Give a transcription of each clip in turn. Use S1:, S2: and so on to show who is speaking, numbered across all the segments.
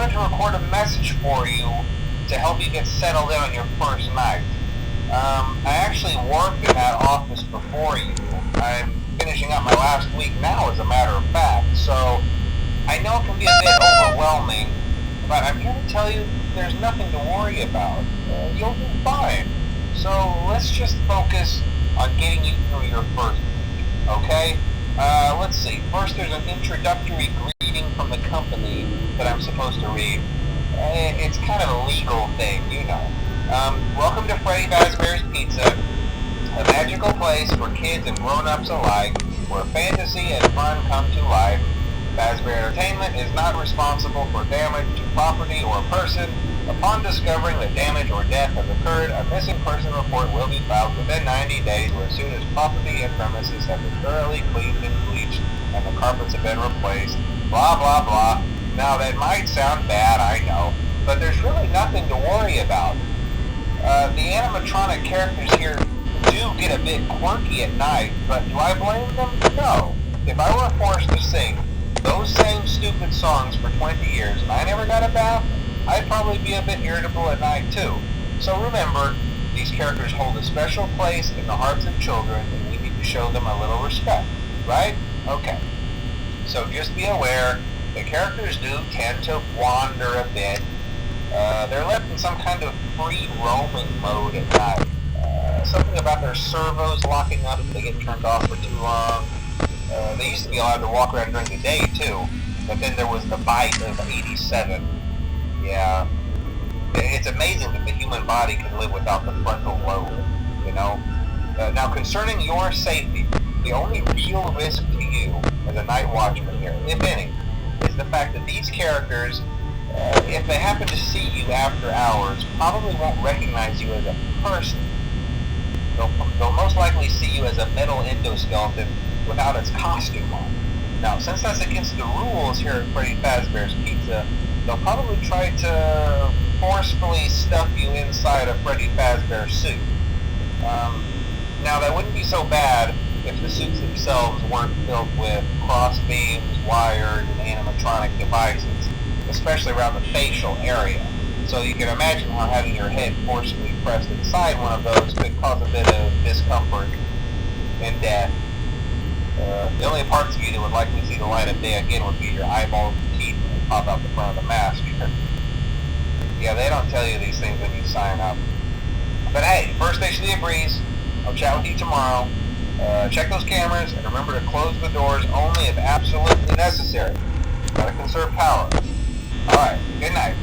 S1: wanted to record a message for you to help you get settled in on your first night. I actually worked in that office before you. I'm finishing up my last week now, as a matter of fact, so I know it can be a bit overwhelming, but I'm here to tell you there's nothing to worry about. You'll be fine. So let's just focus on getting you through your first week, okay? Let's see. First, there's an introductory greeting from the company that I'm supposed to read. It's kind of a legal thing, you know. Welcome to Freddy Fazbear's Pizza, a magical place for kids and grown-ups alike, where fantasy and fun come to life. Fazbear Entertainment is not responsible for damage to property or person. Upon discovering that damage or death has occurred, a missing person report will be filed within 90 days, or as soon as property and premises have been thoroughly cleaned and bleached and the carpets have been replaced. Blah, blah, blah. Now, that might sound bad, I know, but there's really nothing to worry about. The animatronic characters here do get a bit quirky at night, but do I blame them? No. If I were forced to sing those same stupid songs for 20 years and I never got a bath, I'd probably be a bit irritable at night too. So remember, these characters hold a special place in the hearts of children, and we need to show them a little respect, right? Okay. So just be aware, the characters do tend to wander a bit. They're left in some kind of free roaming mode at night. Something about their servos locking up if they get turned off for too long. They used to be allowed to walk around during the day too, but then there was the bite of 87. Yeah, it's amazing that the human body can live without the frontal lobe, you know? Now, concerning your safety, the only real risk to you as a night watchman here, if any, is the fact that these characters, if they happen to see you after hours, probably won't recognize you as a person. They'll most likely see you as a metal endoskeleton without its costume on. Now, since that's against the rules here at Freddy Fazbear's Pizza, they'll probably try to forcefully stuff you inside a Freddy Fazbear suit. Now, that wouldn't be so bad if the suits themselves weren't filled with cross beams, wires, and animatronic devices, especially around the facial area. So you can imagine how having your head forcibly pressed inside one of those could cause a bit of discomfort and death. The only parts of you that would likely see the light of day again would be your eyeballs and teeth when they pop out the front of the mask. Yeah, they don't tell you these things when you sign up. But hey, first station of the breeze. I'll chat with you tomorrow. Check those cameras and remember to close the doors only if absolutely necessary. Gotta conserve power. Alright, good night.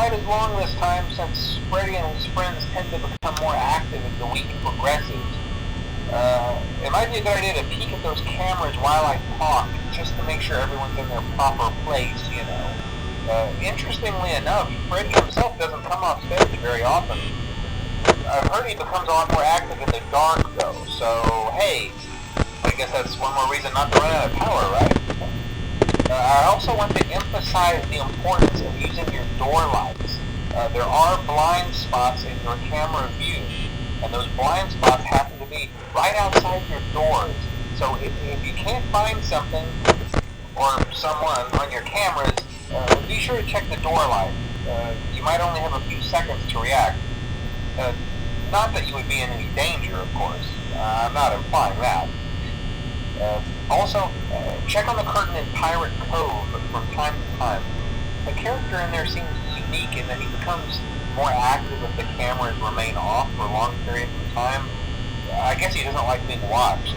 S1: quite as long this time since Freddy and his friends tend to become more active as the week progresses. It might be a good idea to peek at those cameras while I talk, just to make sure everyone's in their proper place, you know. Interestingly enough, Freddy himself doesn't come off stage very often. I've heard he becomes a lot more active in the dark, though, so hey, I guess that's one more reason not to run out of power, right? I also want to emphasize the importance of using your door lights. There are blind spots in your camera view, and those blind spots happen to be right outside your doors. So if you can't find something or someone on your cameras, be sure to check the door light. You might only have a few seconds to react. Not that you would be in any danger, of course. I'm not implying that. Also, check on the curtain in Pirate Cove from time to time. The character in there seems unique in that he becomes more active if the cameras remain off for long periods of time. I guess he doesn't like being watched.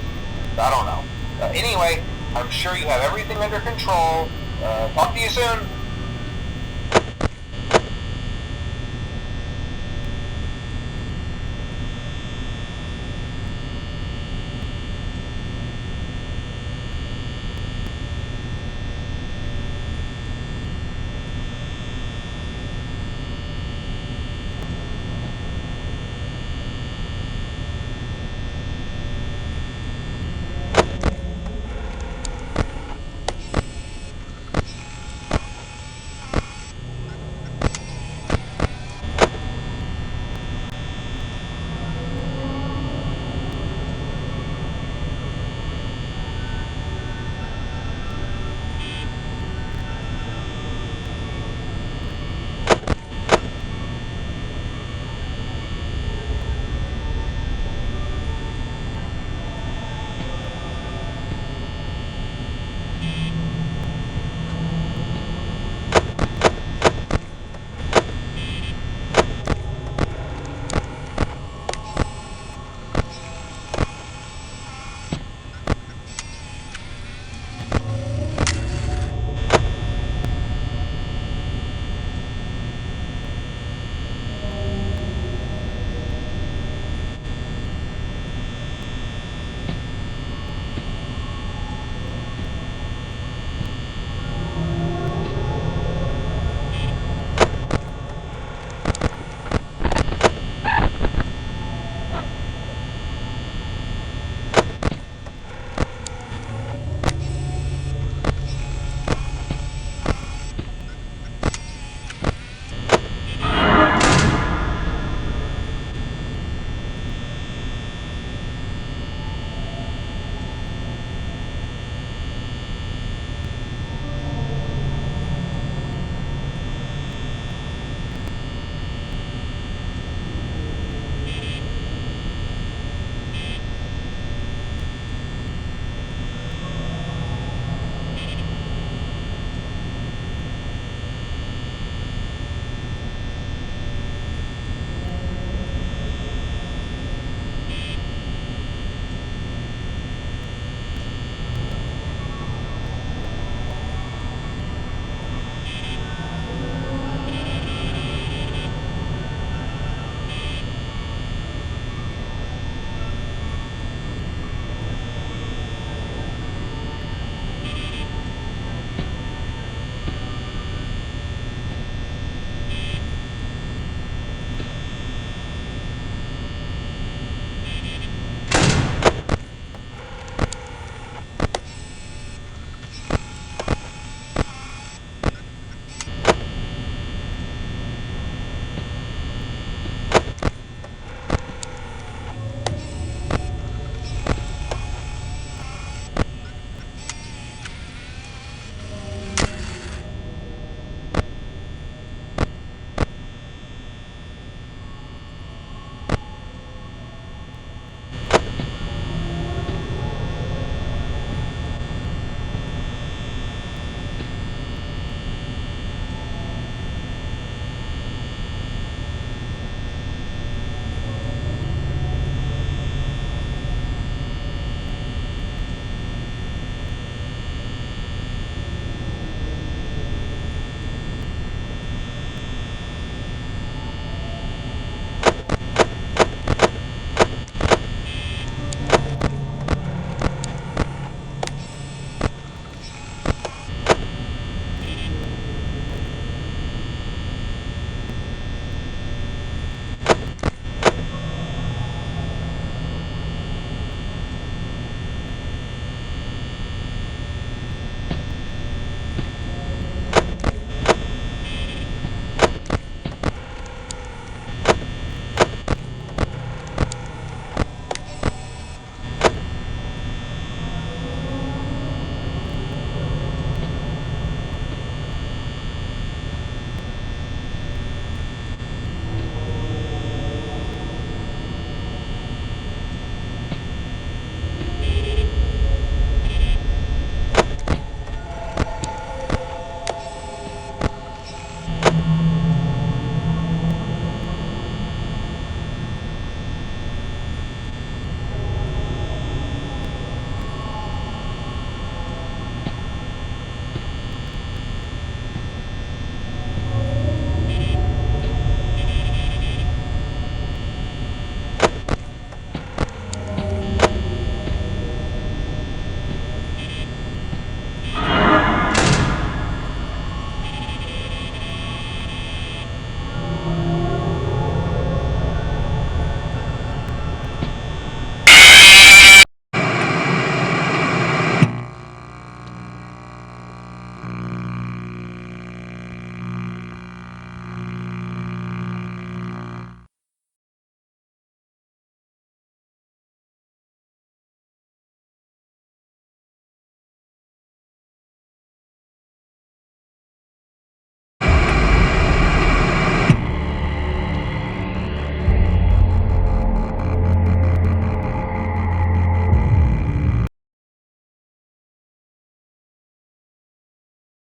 S1: I don't know. Anyway, I'm sure you have everything under control. Talk to you soon!